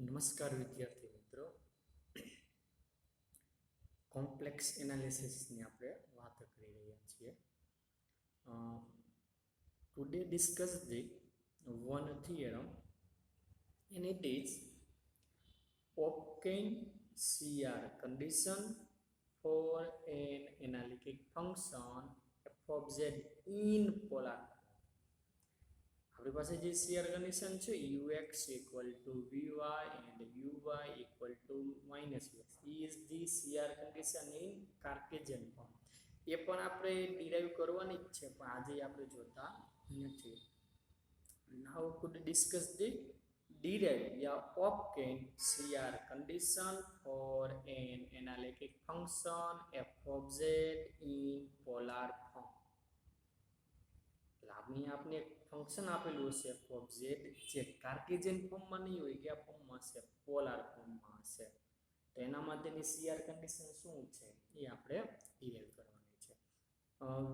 નમસ્કાર વિદ્યાર્થી મિત્રો, કોમ્પ્લેક્સ એનાલિસિસની આપણે વાત કરી રહ્યા છીએ. Today discuss the one theorem and it is obtain CR condition for an analytic function f of z in polar. આપણી પાસે જે CR કન્ડિશન છે ux equal to vy and uy equal to minus vx is the CR condition in Cartesian form. એ પણ આપણે derive કરવાની જ છે, પણ આજે આપણે જોતા નથી. Now could discuss the derive या obtain CR condition for an analytic function f of z in polar form. લાભની આપણે એક ફંક્શન આપેલું હશે f of z જે કાર્ટેશિયન ફોર્મમાં નહીં હોય, કે આ ફોર્મમાં હશે, પોલાર ફોર્મમાં હશે. તો એના માટેની CR કન્ડિશન શું છે એ આપણે ડિરાઈવ કરવાની છે.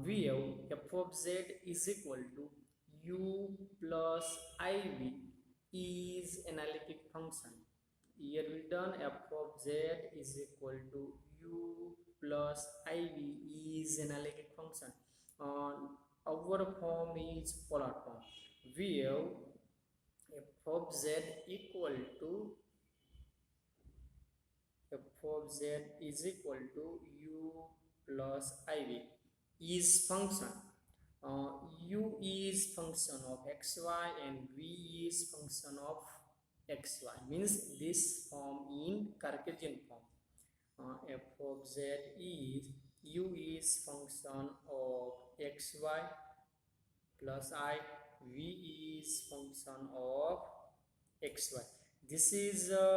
we have f of z is equal to u plus iv is analytic function. Here we done f of z is equal to u plus iv is analytic function. Our form is polar form. We have f of z equal to u plus iv is function. U is function of xy and v is function of xy, means this form in Cartesian form. F of z is u is function of xy plus I, v is function of xy. This is a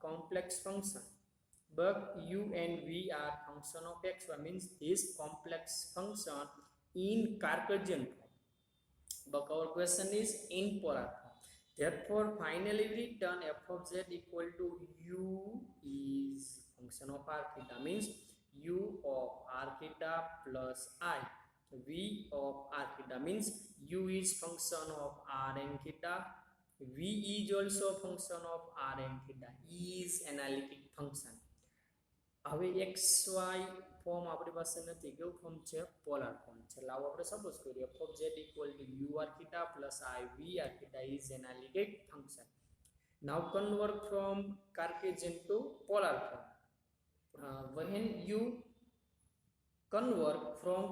complex function, but u and v are function of xy, means this complex function in Cartesian form, but our question is in polar form. Therefore finally written f of z equal to u is function of r theta, means u of r theta plus I. V of r theta means u is function of r and theta, v is also function of r and theta, is analytic function. હવે xy form આપણી પાસે નથી, કેવું form છે? Polar form છે. લાવો આપણે suppose કરીએ f of z equal to u r theta plus I v r theta is analytic function. Now convert from Cartesian to polar form. When you convert from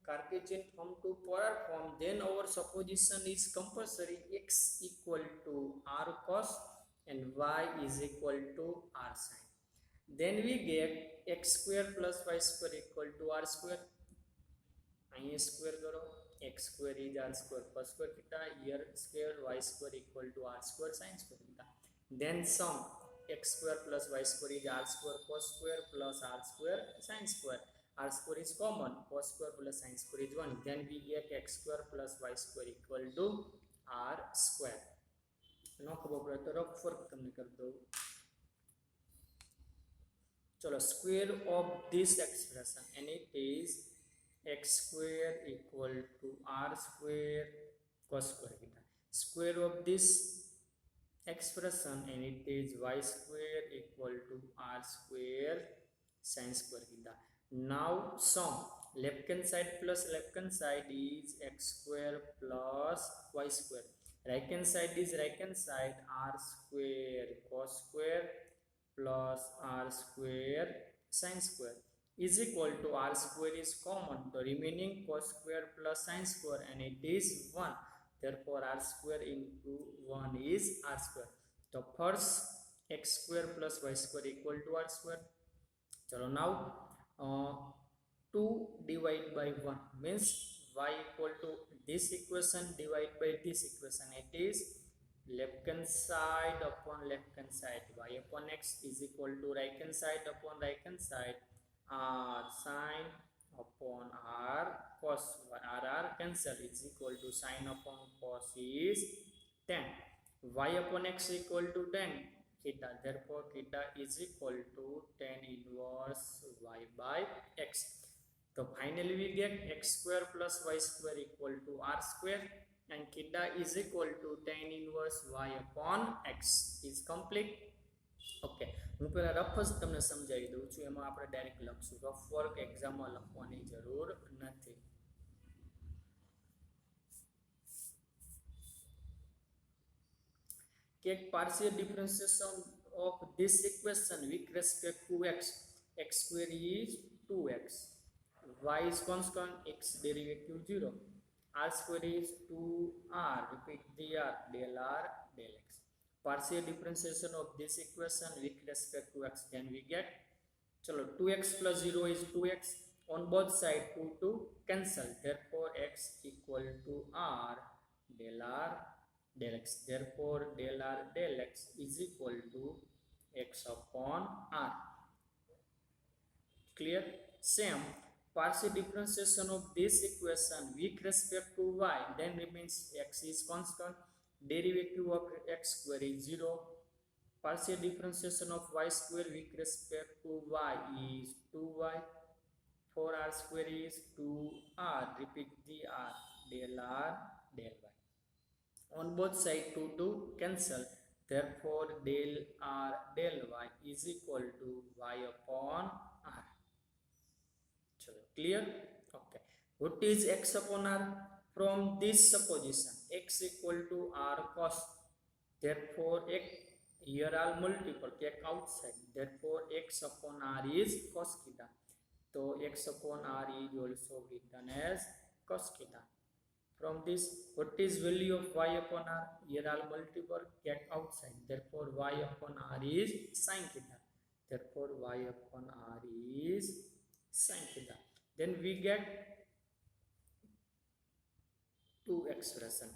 Cartesian form to polar form, then our supposition is compulsory: x equal to r cos and y is equal to r sin. Then we get x square plus y square equal to r square. અહીંયા square કરો, x square is r square cos square theta, here square y square equal to r square sin square theta. Then sum x square plus y square is r square cos square plus r square sin square. R square is common, cos square plus sin square is 1. Then we get x square plus y square equal to r square. No ખબર પડે તો rough work તમને કરી દઉં. ચલો, square of this expression and it is x square equal to r square cos square theta. Square of this expression and it is y square equal to r square sin square theta. Now sum left hand side plus left hand side is x square plus y square. Right hand side is right hand side, r square cos square plus r square sin square is equal to r square is common, the remaining cos square plus sin square and it is 1. Therefore r square into 1 is r square. So first x square plus y square equal to r square. So now 2 divided by 1 means y equal to this equation divided by this equation. It is left hand side upon left hand side, y upon x is equal to right hand side upon right hand side, r sin upon r cos, r cancel, is equal to sin upon cos is 10. Y upon x equal to 10 theta, therefore theta is equal to 10 inverse y by x. So finally we get x square plus y square equal to r square. and theta is equal to tan inverse y upon x is complete. Okay, હું પહેલા rough જ તમને સમજાવી દઉં છું, એમાં આપણે direct લખશું. રફ વર્ક એક્ઝામમાં લખવાની જરૂર નથી. કે partial differentiation of this equation with respect to x, x square is 2x, y is constant, x derivative 0, r square is 2r, repeat the r, del r del x. Partial differentiation of this equation with respect to x, then we get, chalo, 2x plus 0 is 2x, on both sides 2 cancel, therefore x equal to r del r del x, therefore del r del x is equal to x upon r. Clear? Same, partial differentiation of this equation with respect to y, then remains x is constant, derivative of x square is 0, partial differentiation of y square with respect to y is 2y, 4r square is 2r, repeat the r, del r del y. On both sides 2 cancel, therefore del r del y is equal to y upon r. Chalo, clear? Okay. What is x upon r? From this supposition, x equal to r cos, therefore x, here are multiple, take outside, therefore x upon r is cos theta. So x upon r is also written as cos theta. From this, what is value of y upon r? Here are multiple, get outside, therefore y upon r is sin theta, therefore y upon r is sin theta. Then we get two expression.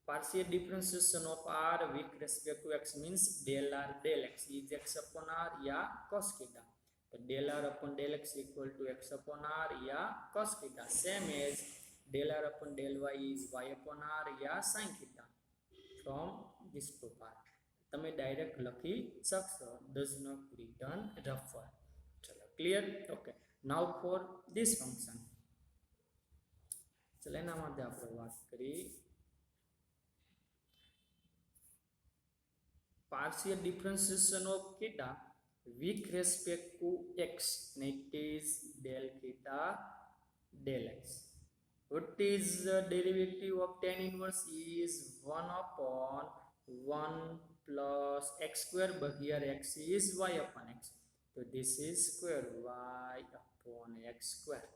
Partial differentiation of r with respect to x means del r del x is x upon r या cos theta. So del r upon del x equal to x upon r या cos theta. Same as del r upon del y is y upon r या sin theta. From this two part, તમે direct લખી શકશો. Does not return rougher. ચલો, clear? Okay. Now for this function. ચલો એના માટે આપણે વાત કરી. Partial differentiation of theta with respect to x, and it is del theta del x. What is the derivative of tan inverse is 1 upon 1 plus x square, but here x is y upon x. So this is square y upon x square.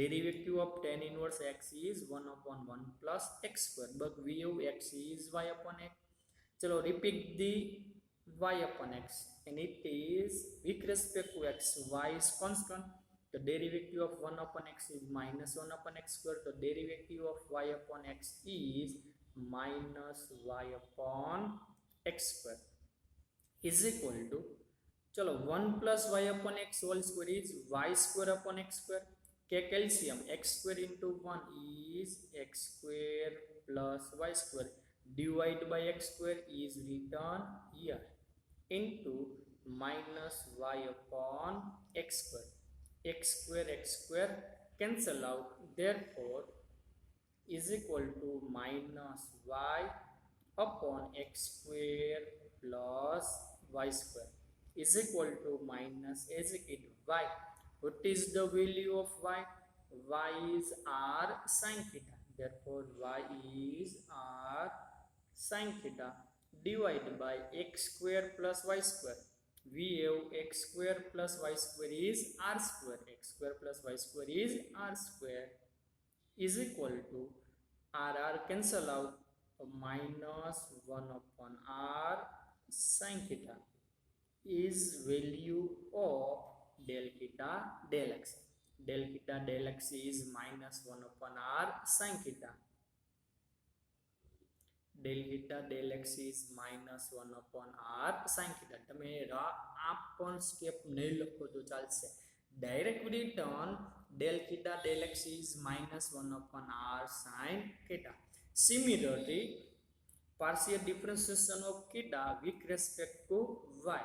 Derivative of tan inverse x is 1 upon 1 plus x square, but v of x is y upon x. Chalo, repeat the y upon x, and it is with respect to x, y is constant. The derivative of 1 upon x is minus 1 upon x square. The derivative of y upon x is minus y upon x square is equal to, chalo, 1 plus y upon x whole square is y square upon x square. K calcium, x square into 1 is x square plus y square, divided by x square is written here, into minus y upon x square. X square cancel out, therefore is equal to minus y upon x square plus y square is equal to minus as it y. What is the value of y? Y is r sin theta, therefore y is r sin theta, divided by x square plus y square. We have x square plus y square is r square, x square plus y square is r square is equal to r cancel out, minus 1 upon r sin theta is value of del theta del x. Del theta del x is minus 1 upon r sin theta. Del theta del x is minus 1 upon r sin theta. તમે આ પણ step નહીં લખો તો ચાલશે. Direct return del theta del x is minus 1 upon r sin theta. Similarly, partial differentiation of theta with respect to y,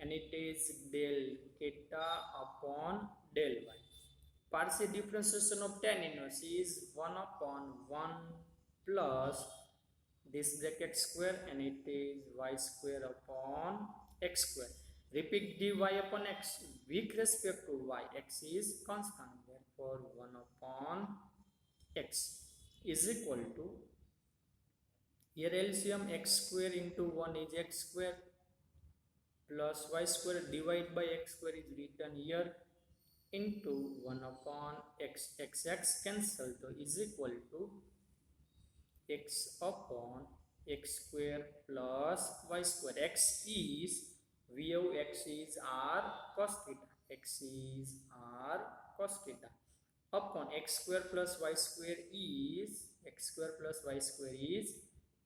and it is del theta upon del y. Partial differentiation of tan inverse is 1 upon 1 plus this bracket square and it is y square upon x square. Repeat dy upon x with respect to y. X is constant, therefore 1 upon x is equal to, here LCM x square into 1 is x square plus y square divided by x square is written here into 1 upon x. X cancel, so is equal to x upon x square plus y square. X is v of x is r cos theta. X is r cos theta upon x square plus y square is x square plus y square is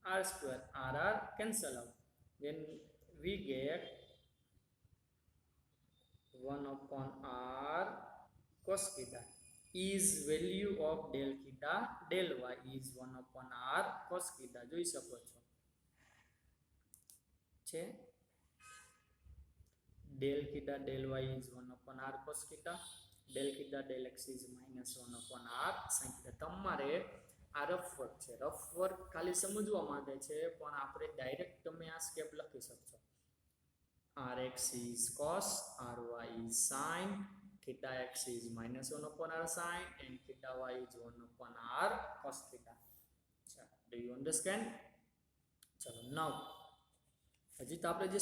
r square. R cancel out. Then we get 1 upon r cos theta is value of del theta del y is 1 upon r cos theta. જોઈ શકો છો છે del theta del y is 1 upon r cos theta, del theta del x is minus 1 upon r sin theta. તમારે આ rough work છે, rough work ખાલી સમજવા માટે છે, પણ આપણે ડાયરેક્ટ તમે આ સ્ટેપ લખી શકશો. rx is cos, ry is sin, theta x is minus 1 upon r sin and theta y is 1 upon r cos theta. Do you understand? ચલો now હજી તો આપણે જે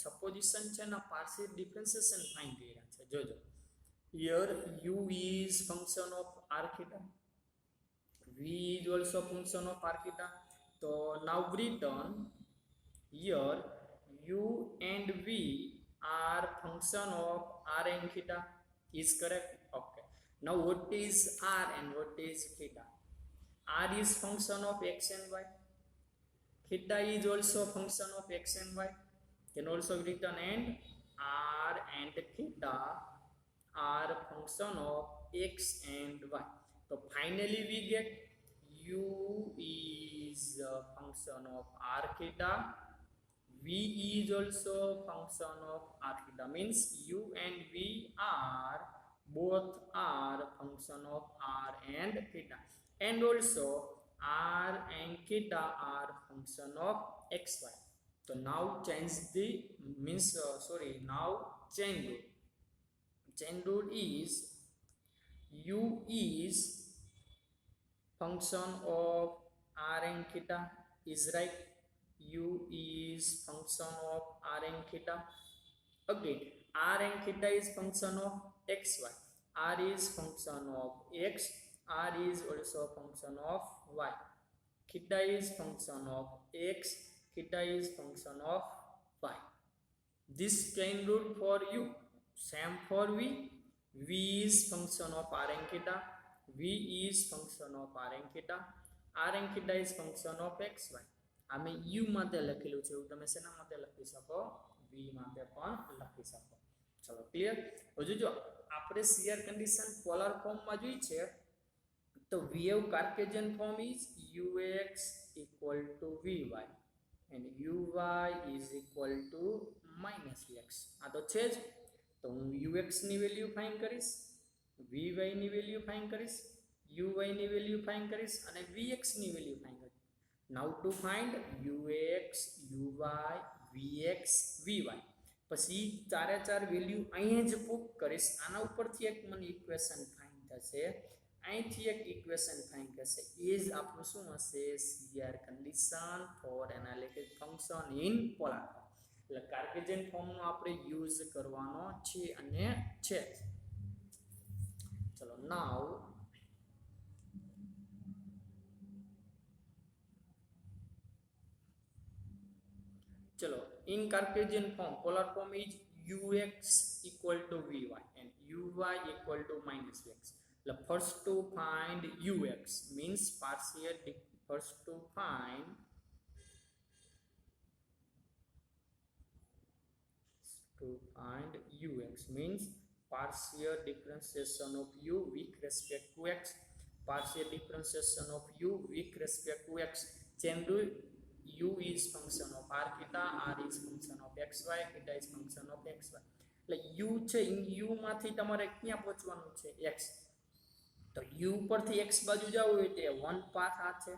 સપોઝિશન છે ના પાર્શિયલ ડિફરન્શિએશન ફાઇન્ડ કર્યા છે. જોજો here u is function of r theta, v is also function of r theta. So now written here u and v are function of r and theta is correct. Okay, now what is r and what is theta? R is function of x and y, theta is also function of x and y, can also written, and r and theta are function of x and y. So finally we get u is a function of r theta, v is also function of r theta, means u and v are both are function of r and theta, and also r and theta are function of xy. So now change the now chain rule. Chain rule is u is function of r and theta is right. U is function of r and theta. Again, r and theta is function of xy. R is function of x. R is also function of y. Theta is function of x. Theta is function of y. This chain rule for u. Same for v. V is function of r and theta. V is function of r and theta. R and theta is function of xy. અમે u માટે લખેલું છે, એવું તમે શેના માટે લખી શકો? v માટે પણ લખી શકો. ચલો ક્લિયર. હજુ જો આપણે શિયર કન્ડિશન પોલાર ફોર્મમાં જોઈ છે, તો vf Cartesian form is ux equal to vy and uy is equal to minus vx. આ તો છે જ. તો હું ux ની વેલ્યુ ફાઇન્ડ કરીશ, vy ની વેલ્યુ ફાઇન્ડ કરીશ, uy ની વેલ્યુ ફાઇન્ડ કરીશ અને vx ની વેલ્યુ ફાઇન્ડ કરીશ. Now to find ux, uy, vx, vy. પછી ચારે ચાર વેલ્યુ અહીં જ પુટ કરીશ. આના ઉપરથી એક મને ઇક્વેશન ફાઇન્ડ થશે, અહીંથી એક ઇક્વેશન ફાઇન્ડ થશે. એ જ આપણું શું હશે? C R condition for analytic function in polar form. એટલે કાર્ટેશિયન ફોર્મનો આપણે યુઝ કરવાનો છે અને છે. ચલો નાવ चलो in Cartesian form polar form is ux equal to vy and uy equal to minus vx. The first to find ux means partial first to find ux means partial differentiation of u with respect to x, partial differentiation of u with respect to x. Chain rule, u is function of r theta, r is function of xy, theta is function of xy. એટલે u છે, u માંથી તમારે ક્યાં પહોંચવાનું છે? x. તો u પરથી x બાજુ જવું હોય એટલે 1 પાથ આ છે,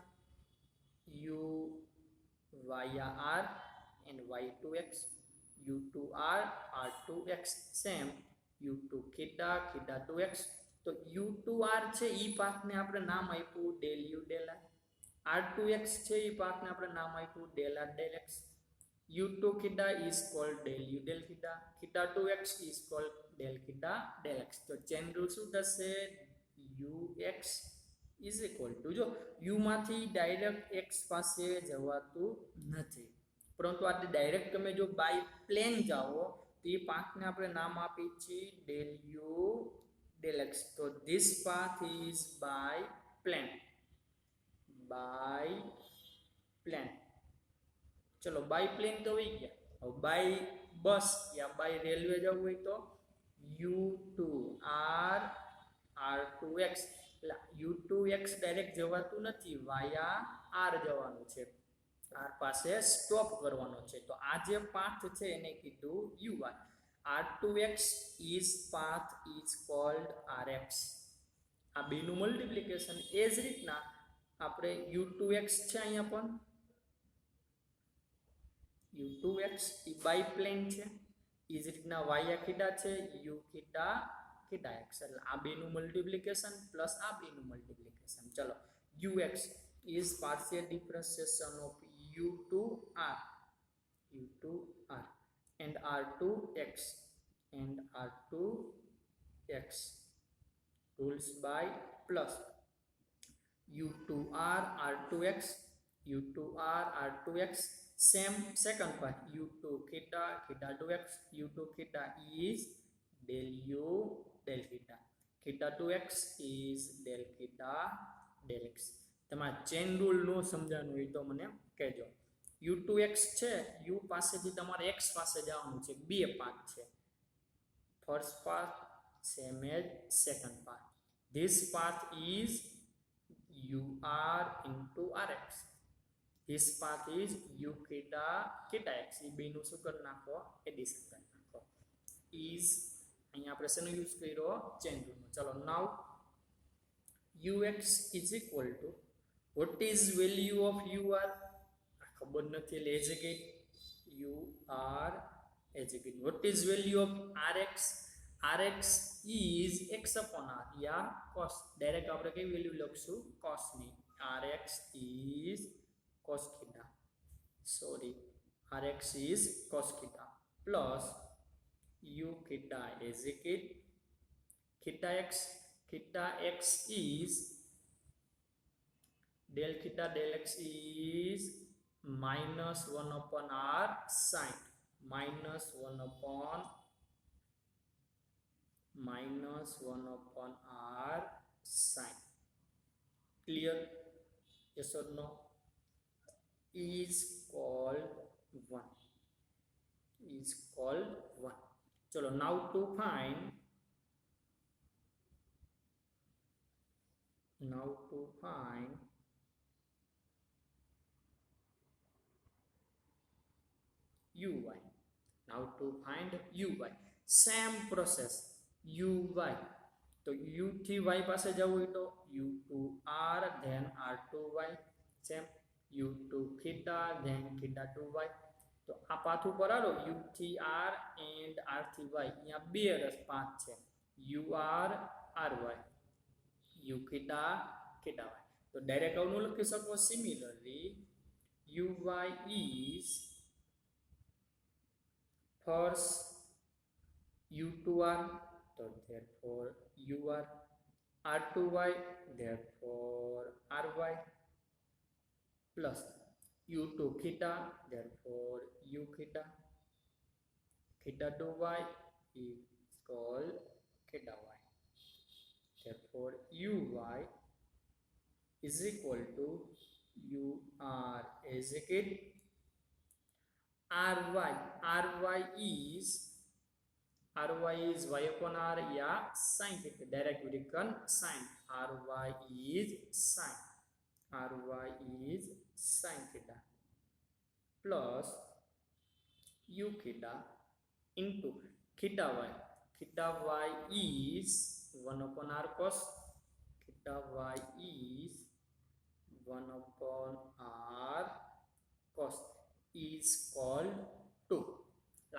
u via r and y2x, u2r r2x same u2 theta theta 2x. તો u2r છે ઈ પાથને આપણે નામ આપ્યું del u del r, r2x છે ઈ પાથને આપણે નામ આપ્યું del r del x, u2 theta is called del u del theta, theta 2x is called del theta del x. તો ચેન રૂલ શું થશે? ux is equal to, જો u માંથી ડાયરેક્ટ x પાસે જવાતું નથી, પરંતુ આ ડાયરેક્ટ તમે જો બાય પ્લેન જાઓ તો એ પાથને આપણે નામ આપી છે del u del x. તો this path is by plane, by plane. ચલો બાય પ્લેન તો હોઈ ગયા, હવે બાય બસ યા બાય રેલવે જવું હોય તો u2r r2x, એટલે u2x ડાયરેક્ટ જવાતું નથી, વાયા r જવાનું છે, r પાસે સ્ટોપ કરવાનો છે. તો આ જે પાથ છે એને કીધું u1, r2x is path is called rx. આ બેનું મલ્ટીપ્લિકેશન એ જ રીતના આપણે u2x છે, અહીંયા પણ u2x એ બાય પ્લેન છે, એ જ રીતના વાયા થીટા છે u થીટા થીટા x, એટલે આ બેનું મલ્ટીપ્લિકેશન પ્લસ આ બેનું મલ્ટીપ્લિકેશન. ચલો ux is partial differentiation of u2r and r2x and r2x rules by plus u2r r2x u2r r2x same second part u2 theta theta 2x, u2 theta is del u del theta, theta 2x is del theta del x. તમારે chain rule નો સમજાણું હોય તો મને કહેજો. u2x છે, u પાસેથી તમારે x પાસે જવાનું છે, બે પાથ છે, first path same as second path. This path is ur into rx, this path is u theta theta x. એ બેનું શું કરી નાખો? એડિશન કરી નાખો. is અહીંયા આપણે શેનો યુઝ કર્યો? ચેન રૂલનો. ચલો નાવ ux is equal to, what is value of ur? ખબર નથી એટલે એજેગેટ ur એજેગેટ. what is value of rx? rx is x upon r yeah cos, direct આપણે કઈ વેલ્યુ લખશું? cos ની. rx is cos theta, sorry, rx is cos theta plus u theta execute theta x is del theta del x is minus 1 upon r sin, minus 1 upon r sin. Clear? Yes or no? Is called 1, is called 1. Chalo now to find uy, now to find uy, same process uy. તો u થી y પાસે જવું હોય તો u2r then r2y, same u2 theta then theta 2y. તો આ path ઉપર આલો u થી r and r થી y, અહીંયા બે પાથ છે ur ry, u theta theta y. તો ડાયરેક્ટ આવનું લખી શકો. Similarly uy is first u2r, so therefore ur, r2y, therefore ry, plus u2 theta, therefore u theta, theta 2y is called theta y, therefore uy is equal to ur execute ry, ry is y upon r या sin theta, direct we can sin, ry is sin theta plus u theta into theta y is 1 upon r cos, theta y is 1 upon r cos is called 2.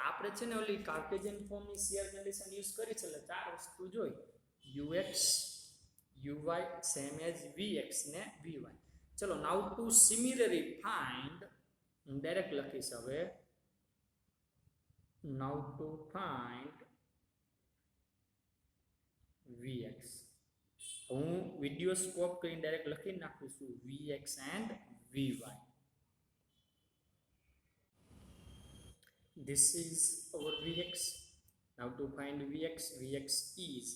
આપણે છે ને ઓલી Cartesian ફોર્મની shear condition use કરી છે એટલે ચાર વસ્તુ જોઈ ux uy same as vx ને vy. ચલો now to similarly find direct લખીશ હવે નાઉ ટુ ફાઇન્ડ vx. હું વિડિયો સ્કોપ કરીને ડાયરેક્ટ લખી નાખું છું vx and vy. This is our vx. Now to find vx, vx is.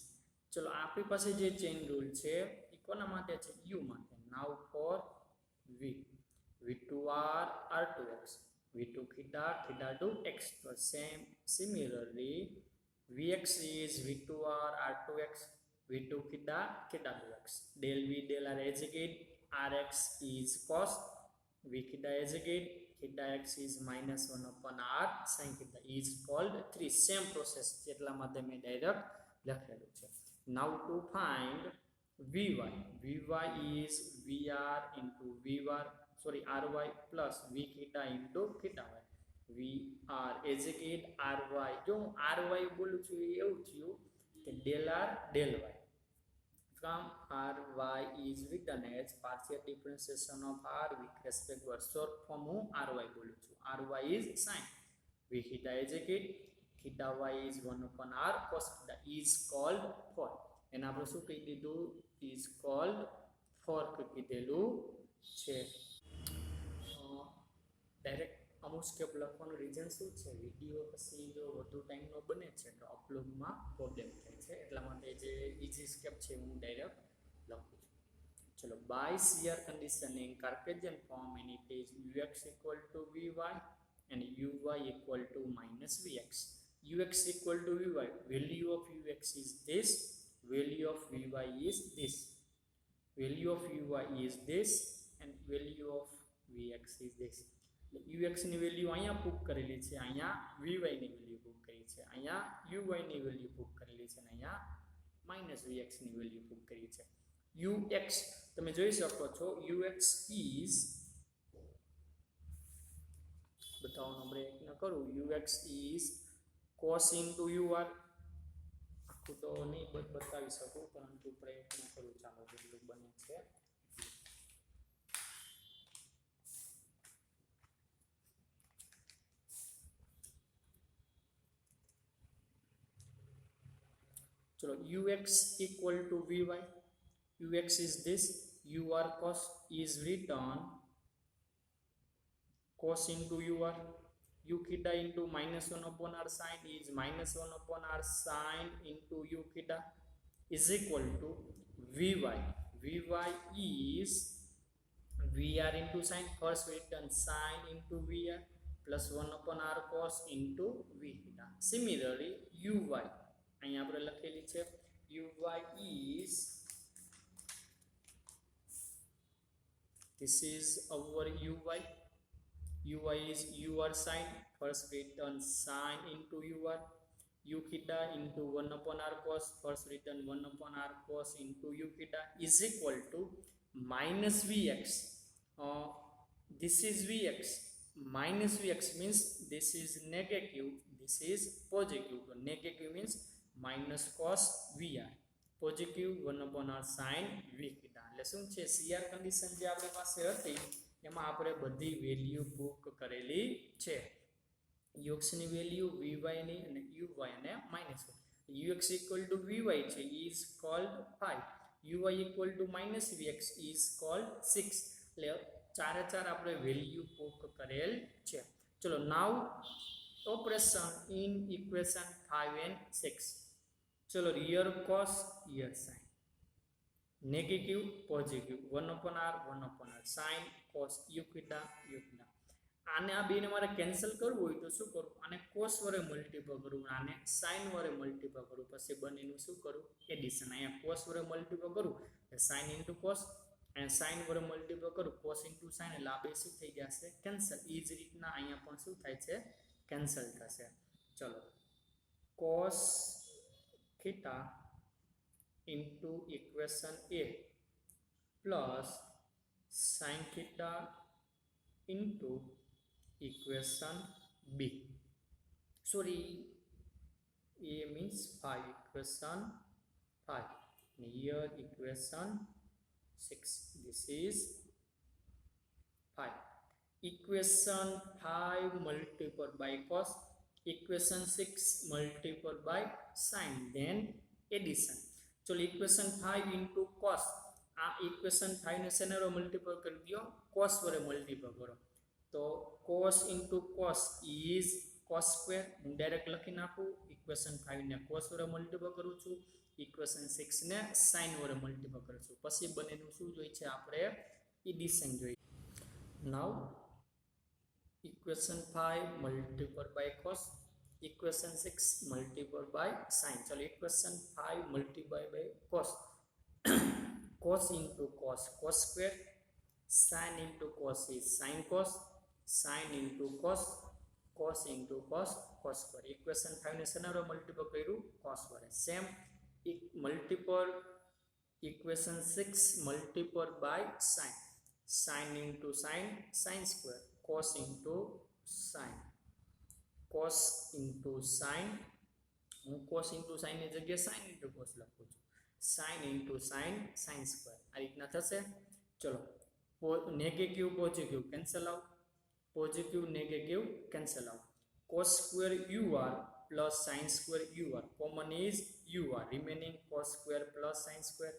ચલો આપણી પાસે જે ચેન રૂલ છે એ કોના માટે છે u માટે. Now for v, v2r r2x, v2 theta theta to x. So similarly vx is v2r r2x, v2 theta theta to x. Del v del r as again, rx is cos, v theta as again, theta x is minus 1 upon r sin theta is called 3. Same process જેટલા માટે મેં direct લખેલું છે. Now to find vy, vy is vr into vr, sorry ry plus v theta into theta y. vr as again ry, જો ry બોલું છું એવું થયું કે del r del y. From ry is written as partial differentiation of r with respect to short form હું ry બોલું છું. ry is sin, v theta is again theta y is 1 upon r cos theta is called 4. એને આપણે શું કહી દીધું is called 4 કહી દીધેલું છે. ડાયરેક્ટ અમુક સ્ટેપ લખવાનું રીઝન શું છે વિડીયો પછી જો વધુ ટાઈમનો બને છે તો અપલોડમાં પ્રોબ્લેમ થાય છે એટલા માટે જે ઇઝી સ્ટેપ છે હું ડાયરેક્ટ લખું છું. ચલો by C R conditioning Cartesian form and it is ux equal to vy and uy equal to minus vx. ux equal to vy, value of ux is this, value of vy is this, value of uy is this and value of vx is this. ux ની value અહીંયા put કરેલી છે, અહીંયા vy ની value put કરી છે, અહીંયા uy ની વેલ્યુ પુટ કરેલી છે અને અહીંયા માઈનસ vx ની વેલ્યુ પુટ કરી છે. ux તમે જોઈ શકો છો ux is બતાવવાનો પ્રયત્ન કરું ux is cos into ur. આખું તો નહીં બતાવી શકું પરંતુ પ્રયત્ન કરું ચાલો જેટલું બને છે. चलो ux equal to vy, ux is this, ur cos is written cos into ur, u theta into minus 1 upon r sin is minus 1 upon r sin into u theta is equal to vy. vy is vr into sin, first written sin into vr plus 1 upon r cos into v theta. Similarly uy અહીંયા આપણે લખેલી છે uy is, this is our uy, uy is ur sin, first written sin into ur, u theta into 1 upon r cos, first written 1 upon r cos into u theta is equal to minus vx. This is vx, minus vx means this is negative, this is positive. So negative means minus cos vr, positive 1 upon r sin v theta. એટલે શું છે CR condition જે આપણી પાસે હતી એમાં આપણે બધી વેલ્યુ પુટ કરેલી છે. ux ની વેલ્યુ vy ની અને uy અને minus ux equal to vy છે is called 5, uy equal to minus vx is called 6. એટલે ચારે ચાર આપણે વેલ્યુ પુટ કરેલ છે. ચલો નાઉ ઓપરેશન ઇન ઇક્વેશન 5 and 6. चलो rear cos rear sin, negative positive 1 upon r 1 upon r sin cos u theta u theta. આને આ બેને મારે કેન્સલ કરવું હોય તો શું કરું આને cos વડે મલ્ટીપલ કરું આને sin વડે મલ્ટીપલ કરું પછી બંનેનું શું કરું એડિશન. અહીંયા cos વડે મલ્ટીપલ કરું એટલે sin into cos અને sin વડે મલ્ટીપલ કરું cos into sin એટલે આ બે શું થઈ જશે કેન્સલ. એ જ રીતના અહીંયા પણ શું થાય છે કેન્સલ થશે. ચલો cos theta into equation A plus sin theta into equation B. Sorry, A means 5, equation 5. And here equation 6. This is 5. Equation 5 multiplied by cos, equation 6 multiplied by sin, then addition. So equation 5 into cos, આ equation 5 ને શેનારો multiple કરી દો, cos વડે multiple કરો. તો cos into cos is cos square. હું direct લખી નાખું, equation 5 ને cos વડે મલ્ટીપલ કરું છું, equation 6 ને sin વડે મલ્ટીપલ કરું છું. પછી બંનેનું શું જોઈએ છે આપણે, એડિશન જોઈએ. Now equation 5 multiplied by cos, equation 6 multiplied by sin. चलो equation 5 multiplied by cos. Cos into cos, cos square. Sin into cos is sin cos. Sin into cos, cos into cos, cos square. Equation 5 ને શેનારો multiple કર્યું, cos વડે. Same multiple equation 6 multiplied by sin. Sin into sin, sin square. Cos into sin, cos into sin. હું cos into sin ની જગ્યાએ sin into cos લખું છું. sin into sin, sin square. આ રીતના થશે. ચલો negative positive cancel out, positive negative cancel out. cos square ur plus sin square ur, common is ur, remaining cos square plus sin square.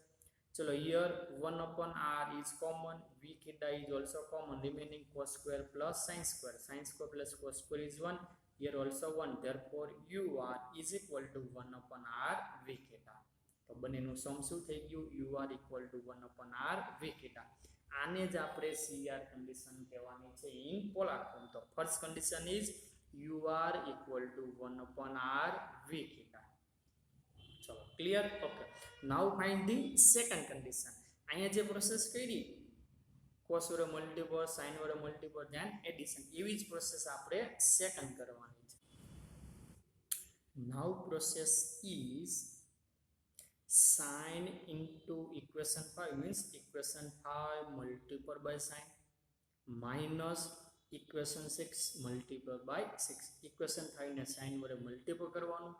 चलो here 1 upon r is common, v theta is also common, remaining cos square plus sin square. Sin square plus cos square is 1, here also 1, therefore ur is equal to 1 upon r v theta. તો બંનેનું સમ શું થઈ ગયું, ur equal to 1 upon r v theta. આને જ આપણે CR condition કહેવાની છે ઇન પોલાર ફોર્મ. તો first condition is ur equal to 1 upon r v theta. ચલો clear, okay. Now find the second condition. અહીંયા જે પ્રોસેસ કરી cos વડે મલ્ટીપલ, sin વડે મલ્ટીપલ, ધેન એડિશન, એવી જ પ્રોસેસ આપણે સેકન્ડ કરવાની છે. Now process is sin into equation 5 means equation 5 multiplied by sin minus equation 6 multiplied by 6. equation 5 ને sin વડે મલ્ટીપલ કરવાનું,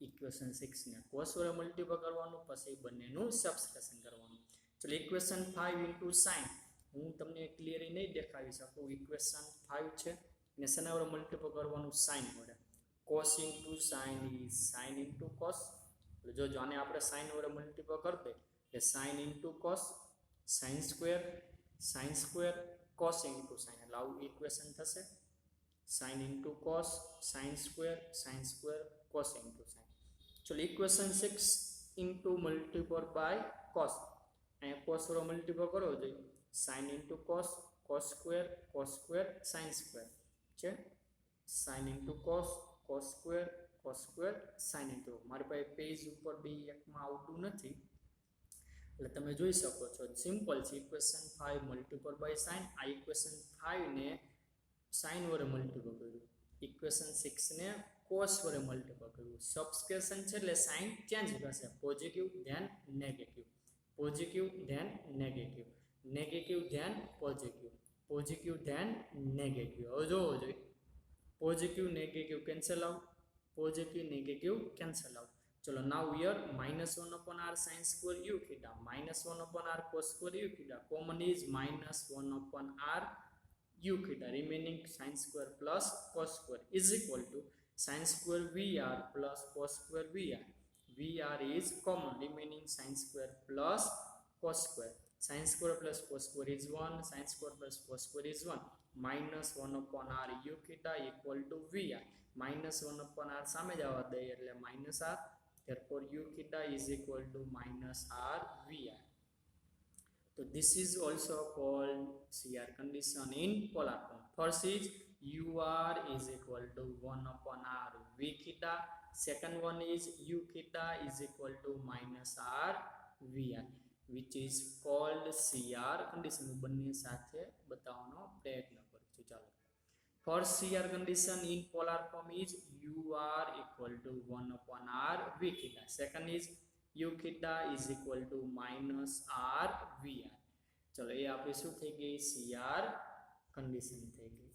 equation 6 ને cos વડે મલ્ટીપલ કરવાનું, પછી બંનેનું સબસ્ટ્રેશન કરવાનું. ચલો equation 5 into sin, હું તમને ક્લિયરલી નહીં દેખાવી શકું. equation 5 છે ને શેના વડે મલ્ટીપલ કરવાનું, sin વડે. cos into sin is sin into cos. જો આને આપણે sin વડે મલ્ટીપલ કરતે એટલે sin into cos, sin square, cos into sin. એટલે આવું ઇક્વેશન થશે, sin into cos, sin square, cos into sin. ચલો equation 6 into multiplied by cos, અહીંયા cos વડે મલ્ટીપલ કરવો જોઈએ, sin into cos, cos square, sin square છે. sin into cos, cos square, sin into. મારી પાસે પેજ ઉપર બી એકમાં આવતું નથી એટલે તમે જોઈ શકો છો. સિમ્પલ છે. Equation 5 multiple by sin. આ ઇક્વેશન 5 ને sin વડે મલ્ટીપલ કર્યું, ઇક્વેશન 6 ને cos વડે મલ્ટીપલ કર્યું. સબસ્ક્રિપ્શન છે એટલે સાઇન ચેન્જ થશે, positive then negative, positive then negative, negative then positive, positive then negative. હવે જોવો જોઈએ, positive negative cancel out, positive negative cancel out. चलो now here minus 1 upon r sin square u theta, minus 1 upon r cos square u theta, common is minus 1 upon r u theta, remaining sin square plus cos square is equal to sin square vr plus cos square vr. vr is common, remaining sin square plus cos square. Sin square plus cos square is 1, sin square plus cos square is 1, minus 1 upon r u theta equal to vr. minus 1 upon r સામે જવા દઈએ એટલે minus r, therefore u theta is equal to minus r vr. So this is also called CR condition in polar form. First is ur is equal to 1 upon r v theta. Second one is u theta is equal to minus r vr, which is called CR condition. બંને સાથે બતાવવાનો પ્રયત્ન કરીશું. ચાલો, first CR condition in polar form is ur equal to 1 upon r v theta. Second is u theta is equal to minus r vr. चलो ये आपकी शू थी गई CR कंडीशन थी गई।